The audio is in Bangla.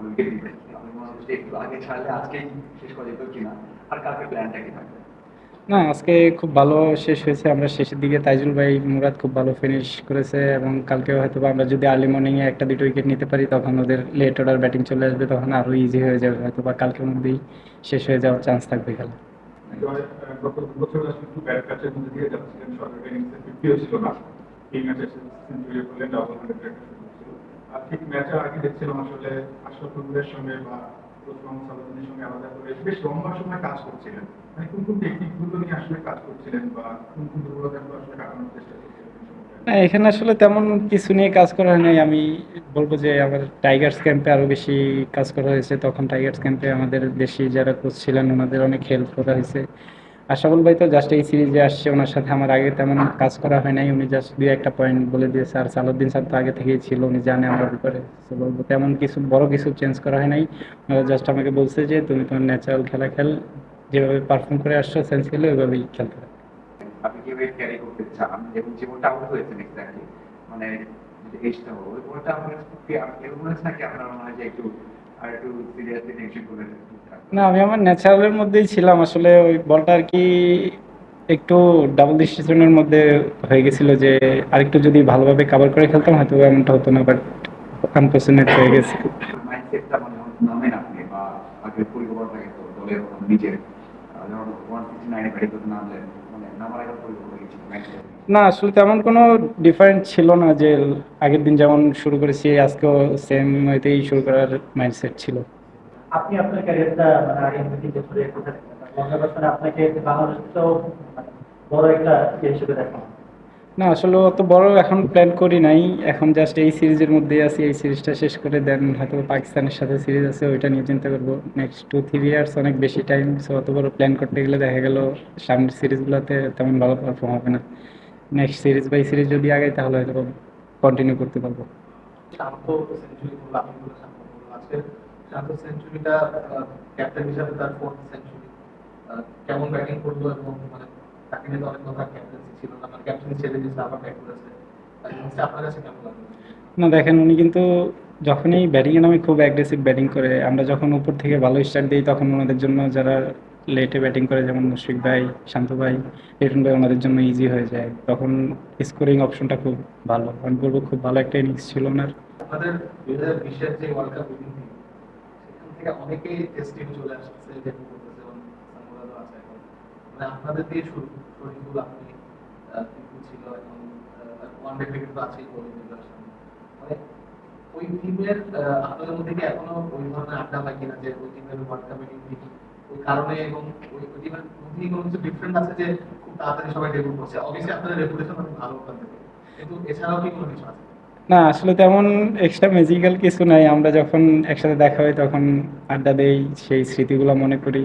ভালো উইকেট নিবে। আমি মনে হচ্ছে একটু আগে ছাড়লে আজকেই শেষ করা যেত কিনা, আর কালকে প্ল্যানটা কি থাকবে? না, আজকে খুব ভালো শেষ হয়েছে। আমরা শেষের দিকে তাইজুল ভাই, মুরাদ খুব ভালো ফিনিশ করেছে এবং কালকে হয়তো বা আমরা যদি আর্লি মর্নিংয়ে একটা দুটো উইকেট নিতে পারি তখন ওদের লেট অর্ডার ব্যাটিং চলে আসবে, তখন আরও ইজি হয়ে যাবে, হয়তো বা কালকের মধ্যেই শেষ হয়ে যাওয়ার চান্স থাকবে খেলা। গত ২ বছর আসলে একটু ব্যাড প্যাচের মধ্যে দিয়ে যাচ্ছিলেন, সরকারি ইনিংসে 50ও ছিল না। এই ম্যাচে সেঞ্চুরি করলেন, ডাবল 100 একটা সুযোগ ছিল। আর ঠিক ম্যাচের আগে দেখছিলাম আসলে আশরাফুল নূরের সঙ্গে বা মোহাম্মদ সালাউদ্দিনের সঙ্গে আলাদা করে বেশ লম্বা সময় কাজ করছিলেন। মানে কোন কোন টেকনিক গুলো নিয়ে আসলে কাজ করছিলেন বা কোন কোন দুর্বলতাগুলো আসলে কাটানোর চেষ্টা করছিলেন এই সময়টায়? না, এখানে আসলে তেমন কিছু নিয়ে কাজ করা হয় নাই। আমি বলবো যে আমার টাইগার্স ক্যাম্পে আরো বেশি কাজ করা হয়েছে। তখন টাইগার্স ক্যাম্পে আমাদের দেশি যারা কোচ ছিলেন ওনাদের অনেক হেল্প করা হয়েছে। আশাফুল ভাই তো জাস্ট এই সিরিজে আসছে, ওনার সাথে আমার আগে তেমন কাজ করা হয় নাই, উনি জাস্ট দুই একটা পয়েন্ট বলে দিয়েছে। আর সালাউদ্দিন স্যার তো আগে থেকেই ছিল, উনি জানে আমার ব্যাপারে। তো বলবো তেমন কিছু বড় কিছু চেঞ্জ করা হয় নাই। জাস্ট আমাকে বলছে যে তুমি তোমার ন্যাচারাল খেলা খেল, যেভাবে পারফর্ম করে আসছো সেন্সিয়ালি ওইভাবেই খেলতে হবে। আপনি কিভাবে ক্যারি করতে চান এবং যে বলটা আউট হয়েছে এক্স্যাক্টলি, মানে যদি এইটা হলো ওই বলটা আমার কাছে খুব এরকম মনে হচ্ছে নাকি আপনার মনে হয় যে একটু আর একটু সিরিয়াসলি টেনশন করে না, আমি আমার ন্যাচারালের মধ্যেই ছিলাম। আসলে ওই বলটা আর কি একটু ডাবল ডিসিশনের মধ্যে হয়ে গেছিল, যে আরেকটু যদি ভালোভাবে কাভার করে খেলতাম হয়তো এমনটা হতো না, বাট আনফর্চুনেট হয়ে গেছে। মাইন্ডসেটটা মানে নামেন আপনি বা আগের পরিকল্পনাটাকে তো দলের নিজের যেমন 169 ব্যাটিং করতে নামলেন, মানে নামার আগে পরিকল্পনা কি ছিল মাইন্ডসেট? না, আসলে তেমন কোনো ডিফারেন্ট ছিল না, যে আগের দিন যেমন শুরু করেছি আজকেও সেম ওইতেই শুরু করার মাইন্ডসেট ছিল। আপনি আপনার ক্যারিয়ারটা মানে আগামী ৩ বছরে কোথায় দেখবেন? বর্তমানে আপনাকে বাংলাদেশেও মানে বড় একটা ইয়ে হিসেবে দেখা হয়। না, আসলে অত বড় এখন প্ল্যান করি নাই। এখন জাস্ট এই সিরিজের মধ্যেই আছি, এই সিরিজটা শেষ করে দেন হয়তো পাকিস্তানের সাথে সিরিজ আছে, ওইটা নিয়ে চিন্তা করবো। নেক্সট 2-3 ইয়ার্স অনেক বেশি টাইম, সো অত বড় প্ল্যান করতে গেলে দেখা গেল সামনের সিরিজগুলোতে তেমন ভালো পারফর্ম হবে না। নেক্সট সিরিজ বাই সিরিজ যদি আগাই তাহলে হয়তো কন্টিনিউ করতে পারবো। শান্ত সেঞ্চুরি করলো, আপনি বলে শান্ত করলো আজকে। শান্ত সেঞ্চুরিটা ক্যাপ্টেন হিসাবে তার 4th সেঞ্চুরি। কেমন ব্যাটিং করলো এবং মানে তাকে নিয়ে তো অনেক কথা, ক্যাপ্টেন্সি ছিল না, মানে ক্যাপ্টেন্সি ছেড়ে দিয়েছে আবার ব্যাক করেছে। আপনার কাছে কেমন লাগলো? না, দেখেন উনি কিন্তু যখনই ব্যাটিংয়ে নামে খুব অ্যাগ্রেসিভ ব্যাটিং করে। আমরা যখন উপর থেকে ভালো স্টার্ট দিই তখন ওনাদের জন্য, যারা লেটে ব্যাটিং করে যেমন মুশফিক ভাই, শান্ত ভাই, লিটন ভাই, ওনাদের জন্য ইজি হয়ে যায়। তখন স্কোরিং অপশনটা খুব ভালো, আমি বলবো খুব ভালো একটা ইনিংস ছিল ওনার। আপনাদের 2020-এর যে ওয়ার্ল্ড কাপ উইনিং টিম, সেখান থেকে অনেকেই টেস্ট টিমে চলে আসছে, ডেবিউ করতেছে, এবং সামোরারও আছে এখন। মানে আপনাদের দিয়ে শুরু, শরীফুল, আপনি, টিপু ছিল, এখন ওয়ানডে ক্রিকেট তো আছেই, বোলিং জেনারেশন। মানে ওই টিমের আপনাদের মধ্যে কি এখনো ওই ধরনের আড্ডা হয় কিনা যে ওই টিমের ওয়ার্ল্ড কাপে টিম ওই কারণে, এবং ওই টিমের মধ্যে কোনো কিছু ডিফারেন্ট আছে যে খুব তাড়াতাড়ি সবাই ডেবিউ করছে? অবভিয়াসলি আপনাদের রেপুটেশন অনেক ভালো ওখান থেকে, কিন্তু এছাড়াও কি কোনো কিছু আছে? না, আসলে তেমন এক্সট্রা ম্যাজিক্যাল কিছু নাই। আমরা যখন একসাথে দেখা হয় তখন আড্ডা দেই, সেই স্মৃতিগুলো মনে করি।